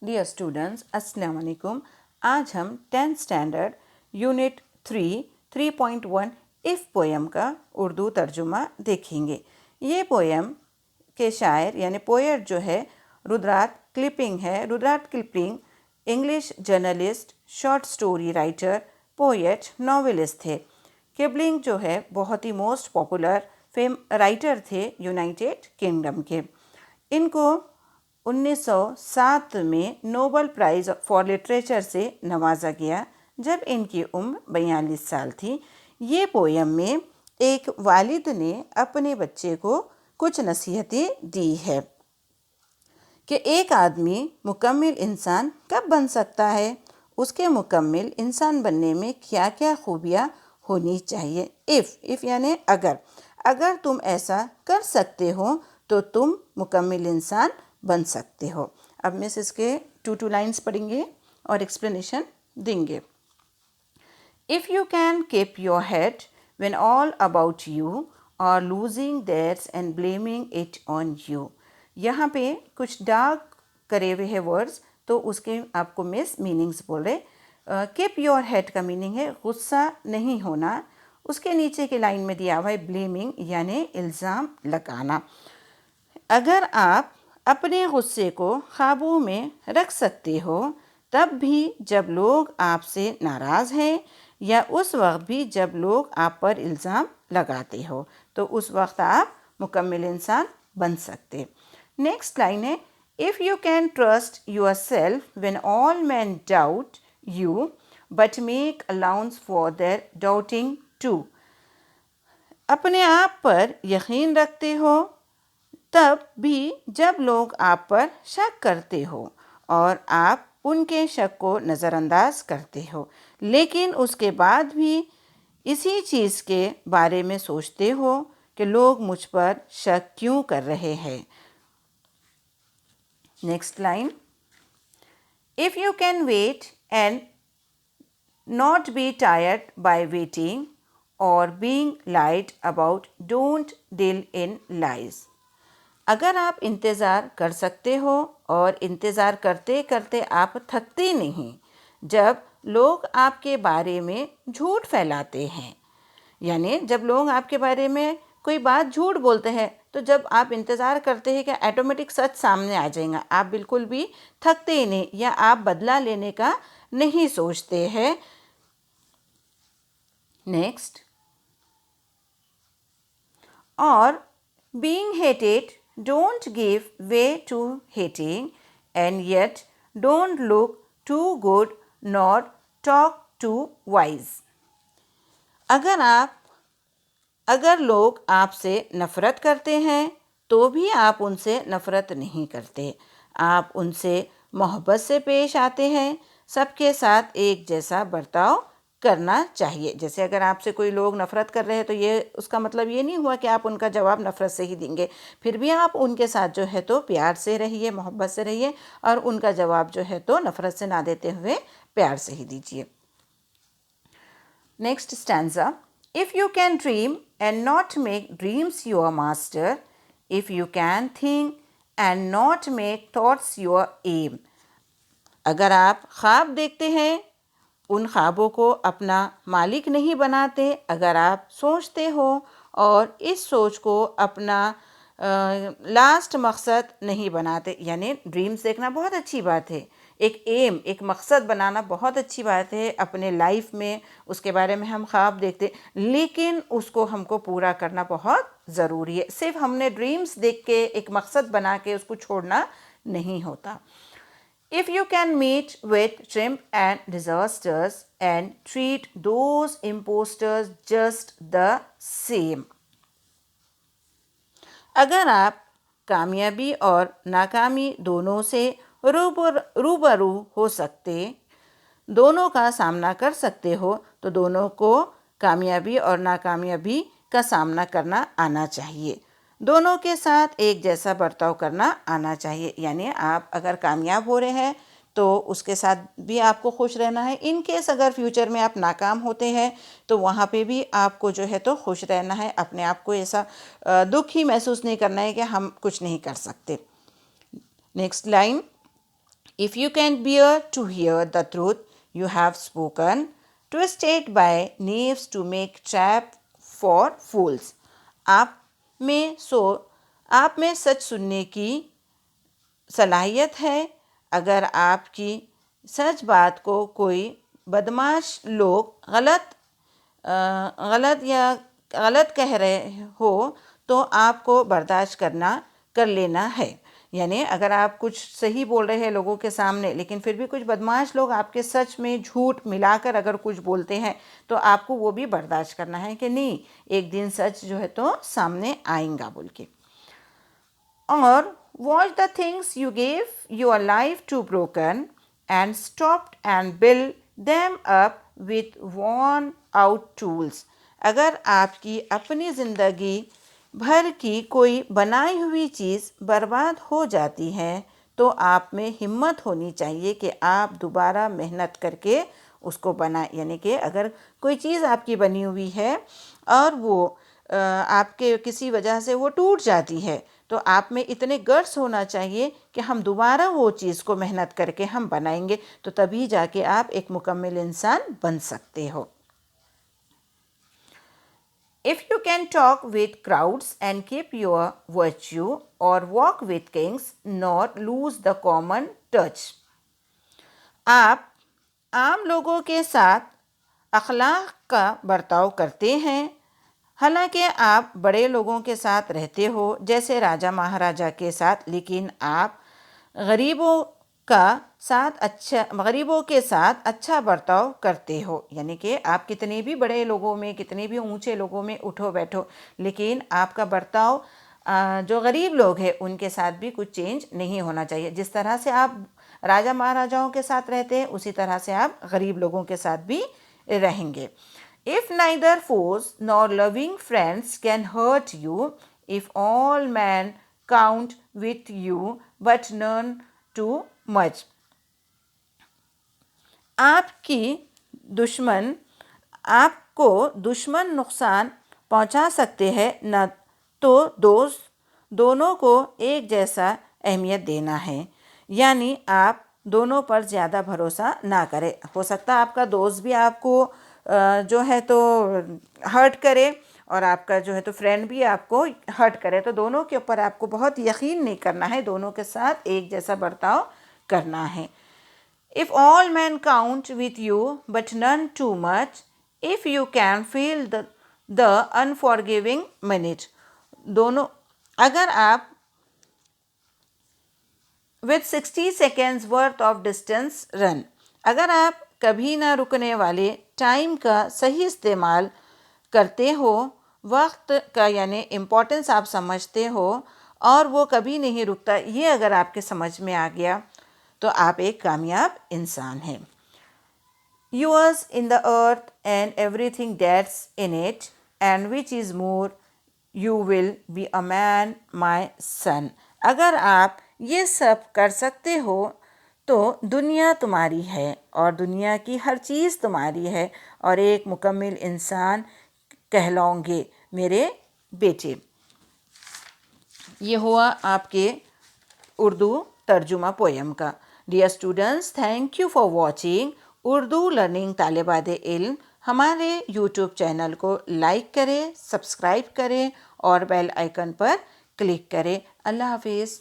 Dear students, अस्सलाम वालेकुम। आज हम 10th standard unit 3.1 if poem का उर्दू तर्जुमा देखेंगे। ये पोएम के शायर यानी पोएट जो है रुद्रात किपलिंग है। Rudyard Kipling English journalist, short story writer, poet, novelist थे। किपलिंग जो है बहुत ही मोस्ट पॉपुलर राइटर थे यूनाइटेड किंगडम के। इनको 1907 में नोबेल प्राइज़ फॉर लिटरेचर से नवाजा गया जब इनकी उम्र 42 साल थी। ये पोएम में एक वालिद ने अपने बच्चे को कुछ नसीहतें दी है कि एक आदमी मुकम्मिल इंसान कब बन सकता है, उसके मुकम्मिल इंसान बनने में क्या क्या खूबियाँ होनी चाहिए। इफ़ यानी अगर तुम ऐसा कर सकते हो तो तुम मुकम्मिल इंसान बन सकते हो। अब मिस इसके 2 लाइन्स पढ़ेंगे और एक्सप्लेनेशन देंगे। If you can keep your head when all about you are losing theirs and blaming it on you। यहाँ पे कुछ डार्क करे हुए हैं वर्ड्स, तो उसके आपको मिस मीनिंग्स बोल रहे। कीप योर हेड का मीनिंग है गुस्सा नहीं होना। उसके नीचे की लाइन में दिया हुआ है ब्लेमिंग यानी इल्ज़ाम लगाना। अगर आप अपने गुस्से को काबू में रख सकते हो तब भी जब लोग आपसे नाराज़ हैं या उस वक्त भी जब लोग आप पर इल्ज़ाम लगाते हो, तो उस वक्त आप मुकम्मिल इंसान बन सकते। नेक्स्ट लाइन है if you can trust yourself when all man doubt you but make allowance for their doubting too. अपने आप पर यकीन रखते हो तब भी जब लोग आप पर शक करते हो और आप उनके शक को नज़रअंदाज करते हो, लेकिन उसके बाद भी इसी चीज़ के बारे में सोचते हो कि लोग मुझ पर शक क्यों कर रहे हैं। Next line if you can wait and not be tired by waiting or being lied about don't deal in lies. अगर आप इंतज़ार कर सकते हो और इंतज़ार करते करते आप थकते नहीं जब लोग आपके बारे में झूठ फैलाते हैं, यानी जब लोग आपके बारे में कोई बात झूठ बोलते हैं तो जब आप इंतज़ार करते हैं कि ऑटोमेटिक सच सामने आ जाएगा, आप बिल्कुल भी थकते ही नहीं या आप बदला लेने का नहीं सोचते हैं। नेक्स्ट और being hated, don't give way to hating, and yet don't look too good nor talk too wise। अगर लोग आपसे नफ़रत करते हैं तो भी आप उनसे नफ़रत नहीं करते, आप उनसे मोहब्बत से पेश आते हैं। सबके साथ एक जैसा बर्ताव करना चाहिए। जैसे अगर आपसे कोई लोग नफ़रत कर रहे हैं तो ये उसका मतलब ये नहीं हुआ कि आप उनका जवाब नफ़रत से ही देंगे, फिर भी आप उनके साथ जो है तो प्यार से रहिए, मोहब्बत से रहिए और उनका जवाब जो है तो नफ़रत से ना देते हुए प्यार से ही दीजिए। Next stanza if you can dream and not make dreams your master, if you can think and not make thoughts your aim. अगर आप ख्वाब देखते हैं उन ख्वाबों को अपना मालिक नहीं बनाते, अगर आप सोचते हो और इस सोच को अपना लास्ट मकसद नहीं बनाते, यानी ड्रीम्स देखना बहुत अच्छी बात है, एक एम एक मकसद बनाना बहुत अच्छी बात है अपने लाइफ में, उसके बारे में हम ख्वाब देखते, लेकिन उसको हमको पूरा करना बहुत ज़रूरी है। सिर्फ हमने ड्रीम्स देख के एक मकसद बना के उसको छोड़ना नहीं होता। If you can meet with triumph and disasters and treat those imposters just the same। अगर आप कामयाबी और नाकामी दोनों से रूबरू हो सकते, दोनों का सामना कर सकते हो, तो दोनों को कामयाबी और नाकामयाबी का सामना करना आना चाहिए। दोनों के साथ एक जैसा बर्ताव करना आना चाहिए, यानी आप अगर कामयाब हो रहे हैं तो उसके साथ भी आपको खुश रहना है। इन केस अगर फ्यूचर में आप नाकाम होते हैं तो वहाँ पे भी आपको जो है तो खुश रहना है, अपने आप को ऐसा दुख ही महसूस नहीं करना है कि हम कुछ नहीं कर सकते। Next line If you can bear to hear the truth you have spoken, twisted by knaves to make trap for fools. आप में सच सुनने की सलाहियत है। अगर आपकी सच बात को कोई बदमाश लोग गलत कह रहे हो तो आपको बर्दाश्त कर लेना है। यानी अगर आप कुछ सही बोल रहे हैं लोगों के सामने, लेकिन फिर भी कुछ बदमाश लोग आपके सच में झूठ मिलाकर अगर कुछ बोलते हैं तो आपको वो भी बर्दाश्त करना है कि नहीं, एक दिन सच जो है तो सामने आएगा बोल के। और watch the things you gave your life to broken and stopped and build them up with worn out tools. अगर आपकी अपनी ज़िंदगी भर की कोई बनाई हुई चीज़ बर्बाद हो जाती है तो आप में हिम्मत होनी चाहिए कि आप दोबारा मेहनत करके उसको बनाएं। यानी कि अगर कोई चीज़ आपकी बनी हुई है और वो आपके किसी वजह से वो टूट जाती है तो आप में इतने गट्स होना चाहिए कि हम दोबारा वो चीज़ को मेहनत करके हम बनाएंगे, तो तभी जाके आप एक मुकम्मल इंसान बन सकते हो। If you can talk with crowds and keep your virtue, or walk with kings, nor lose the common touch. आप आम लोगों के साथ अखलाक का बर्ताव करते हैं, हालांकि आप बड़े लोगों के साथ रहते हो जैसे राजा महाराजा के साथ, लेकिन आप गरीबों के साथ अच्छा बर्ताव करते हो। यानी कि आप कितने भी बड़े लोगों में, कितने भी ऊंचे लोगों में उठो बैठो, लेकिन आपका बर्ताव जो गरीब लोग हैं उनके साथ भी कुछ चेंज नहीं होना चाहिए। जिस तरह से आप राजा महाराजाओं के साथ रहते हैं उसी तरह से आप गरीब लोगों के साथ भी रहेंगे। If neither foes nor loving friends can hurt you, if all men count with you but none too much. आपको दुश्मन नुकसान पहुंचा सकते हैं, न तो दोस्त दोनों को एक जैसा अहमियत देना है। यानी आप दोनों पर ज़्यादा भरोसा ना करें। हो सकता है आपका दोस्त भी आपको जो है तो हर्ट करे और आपका जो है तो फ्रेंड भी आपको हर्ट करे, तो दोनों के ऊपर आपको बहुत यकीन नहीं करना है, दोनों के साथ एक जैसा बर्ताव करना है। If all men count with you but none too much, if you can feel the unforgiving minute. दोनों अगर आप with 60 seconds worth of distance run, अगर आप कभी ना रुकने वाले टाइम का सही इस्तेमाल करते हो, वक्त का यानी इम्पोर्टेंस आप समझते हो और वो कभी नहीं रुकता, ये अगर आपके समझ में आ गया तो आप एक कामयाब इंसान हैं। Yours in the earth and everything that's in it, and which is more, you will be a man, my son. अगर आप ये सब कर सकते हो तो दुनिया तुम्हारी है और दुनिया की हर चीज़ तुम्हारी है और एक मुकम्मल इंसान कहलाओगे मेरे बेटे। ये हुआ आपके उर्दू तर्जुमा पोएम का। Dear students, thank you for watching Urdu learning तालिबात इल्म। हमारे यूट्यूब चैनल को लाइक करें, सब्सक्राइब करें और बेल आइकन पर क्लिक करें। अल्लाह हाफिज़।